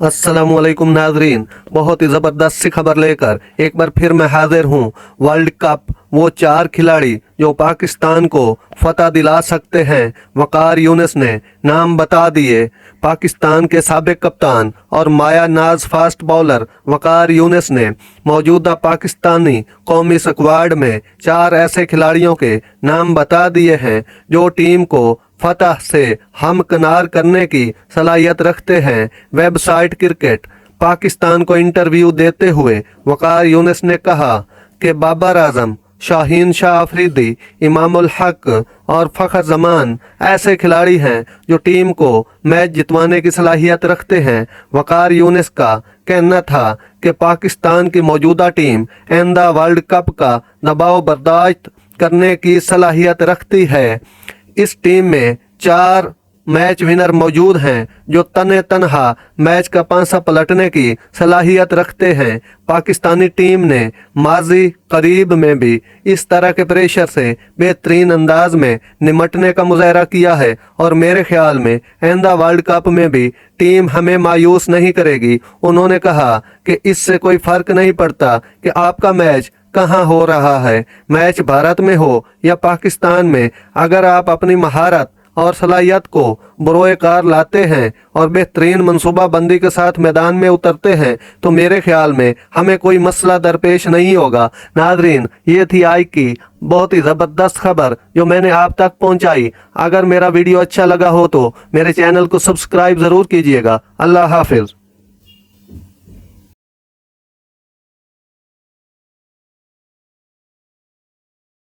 अस्सलामुअलैकुम नाजरीन, बहुत ही ज़बरदस्त सी खबर लेकर एक बार फिर मैं हाजिर हूँ। वर्ल्ड कप वो 4 खिलाड़ी जो पाकिस्तान को फतह दिला सकते हैं, वकार यूनिस ने नाम बता दिए। पाकिस्तान के साबिक कप्तान और माया नाज फास्ट बॉलर वकार यूनिस ने मौजूदा पाकिस्तानी कौमी स्क्वाड में 4 ऐसे खिलाड़ियों के नाम बता दिए हैं जो टीम को फतह से हमकिनार करने की सलाहियत रखते हैं। वेबसाइट क्रिकेट पाकिस्तान को इंटरव्यू देते हुए वकार यूनिस ने कहा कि बाबर आजम, शाहीन शाह अफरीदी, इमामुल हक और फ़खर जमान ऐसे खिलाड़ी हैं जो टीम को मैच जितवाने की सलाहियत रखते हैं। वकार यूनिस का कहना था कि पाकिस्तान की मौजूदा टीम आइंदा वर्ल्ड कप का दबाव बर्दाश्त करने की सलाहियत रखती है। इस टीम में 4 मैच विनर मौजूद हैं जो तने तनहा मैच का पांसा पलटने की सलाहियत रखते हैं। पाकिस्तानी टीम ने माजी करीब में भी इस तरह के प्रेशर से बेहतरीन अंदाज में निमटने का मुजाहरा किया है और मेरे ख्याल में आइंदा वर्ल्ड कप में भी टीम हमें मायूस नहीं करेगी। उन्होंने कहा कि इससे कोई फर्क नहीं पड़ता कि आपका मैच कहाँ हो रहा है, मैच भारत में हो या पाकिस्तान में, अगर आप अपनी महारत और सलाहियत को बरोए कार लाते हैं और बेहतरीन मनसूबा बंदी के साथ मैदान में उतरते हैं तो मेरे ख्याल में हमें कोई मसला दरपेश नहीं होगा। नाजरीन, ये थी आज की बहुत ही ज़बरदस्त खबर जो मैंने आप तक पहुंचाई। अगर मेरा वीडियो अच्छा लगा हो तो मेरे चैनल को सब्सक्राइब ज़रूर कीजिएगा। अल्लाह हाफिज़।